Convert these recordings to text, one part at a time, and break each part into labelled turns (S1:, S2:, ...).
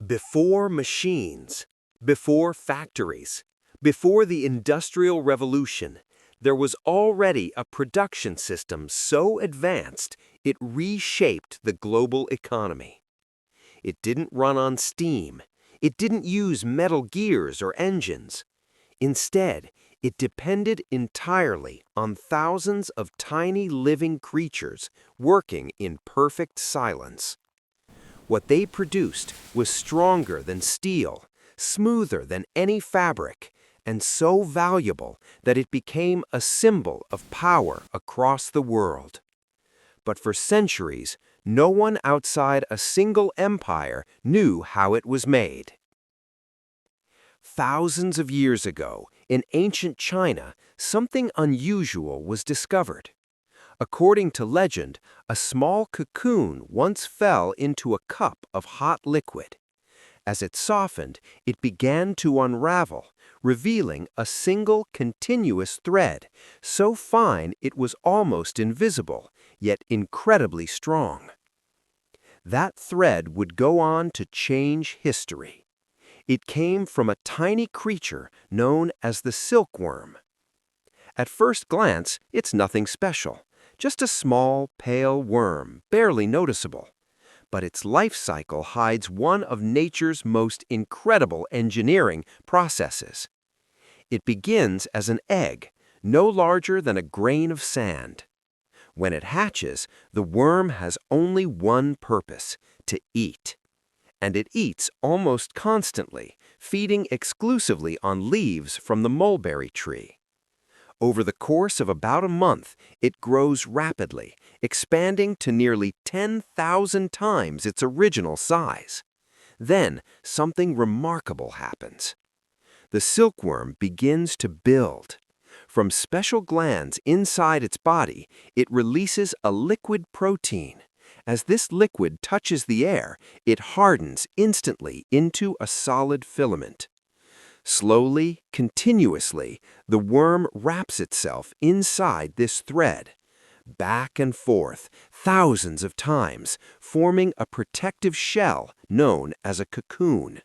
S1: Before machines, before factories, before the Industrial Revolution, there was already a production system so advanced it reshaped the global economy. It didn't run on steam. It didn't use metal gears or engines. Instead, it depended entirely on thousands of tiny living creatures working in perfect silence. What they produced was stronger than steel, smoother than any fabric, and so valuable that it became a symbol of power across the world. But for centuries, no one outside a single empire knew how it was made. Thousands of years ago, in ancient China, something unusual was discovered. According to legend, a small cocoon once fell into a cup of hot liquid. As it softened, it began to unravel, revealing a single continuous thread, so fine it was almost invisible, yet incredibly strong. That thread would go on to change history. It came from a tiny creature known as the silkworm. At first glance, it's nothing special. Just a small, pale worm, barely noticeable. But its life cycle hides one of nature's most incredible engineering processes. It begins as an egg, no larger than a grain of sand. When it hatches, the worm has only one purpose: to eat. And it eats almost constantly, feeding exclusively on leaves from the mulberry tree. Over the course of about a month, it grows rapidly, expanding to nearly 10,000 times its original size. Then, something remarkable happens. The silkworm begins to build. From special glands inside its body, it releases a liquid protein. As this liquid touches the air, it hardens instantly into a solid filament. Slowly, continuously, the worm wraps itself inside this thread. Back and forth, thousands of times, forming a protective shell known as a cocoon.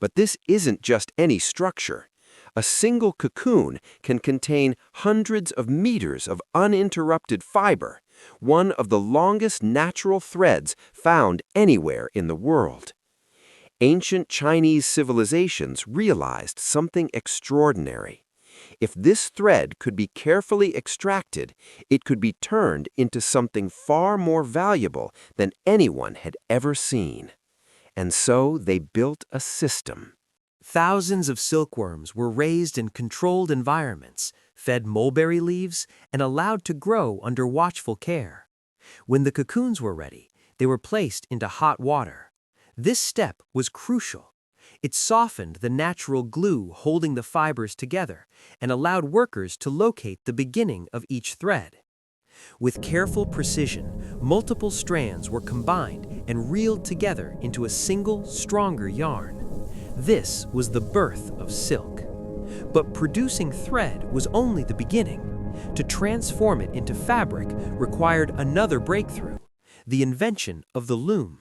S1: But this isn't just any structure. A single cocoon can contain hundreds of meters of uninterrupted fiber, one of the longest natural threads found anywhere in the world. Ancient Chinese civilizations realized something extraordinary. If this thread could be carefully extracted, it could be turned into something far more valuable than anyone had ever seen. And so they built a system.
S2: Thousands of silkworms were raised in controlled environments, fed mulberry leaves, and allowed to grow under watchful care. When the cocoons were ready, they were placed into hot water. This step was crucial. It softened the natural glue holding the fibers together and allowed workers to locate the beginning of each thread. With careful precision, multiple strands were combined and reeled together into a single, stronger yarn. This was the birth of silk. But producing thread was only the beginning. To transform it into fabric required another breakthrough: the invention of the loom.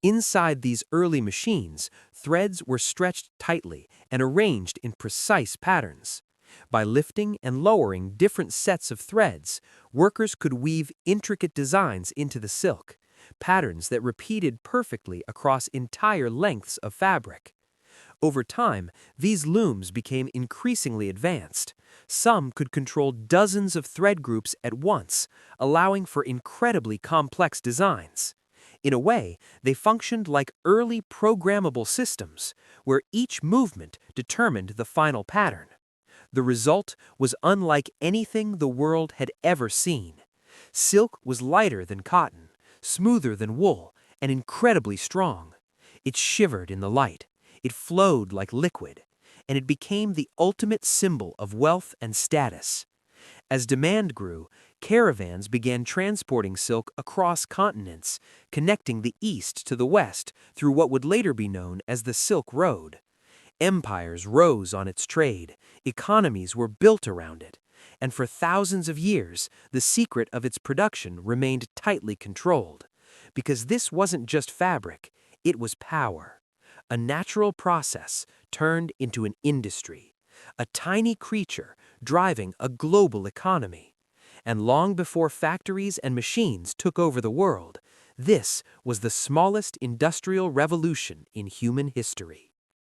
S2: Inside these early machines, threads were stretched tightly and arranged in precise patterns. By lifting and lowering different sets of threads, workers could weave intricate designs into the silk, patterns that repeated perfectly across entire lengths of fabric. Over time, these looms became increasingly advanced. Some could control dozens of thread groups at once, allowing for incredibly complex designs. In a way, they functioned like early programmable systems, where each movement determined the final pattern. The result was unlike anything the world had ever seen. Silk was lighter than cotton, smoother than wool, and incredibly strong. It shivered in the light. It flowed like liquid, and it became the ultimate symbol of wealth and status. As demand grew, caravans began transporting silk across continents, connecting the East to the West through what would later be known as the Silk Road. Empires rose on its trade, economies were built around it, and for thousands of years, the secret of its production remained tightly controlled. Because this wasn't just fabric, it was power. A natural process turned into an industry, a tiny creature driving a global economy. And long before factories and machines took over the world, this was the smallest industrial revolution in human history.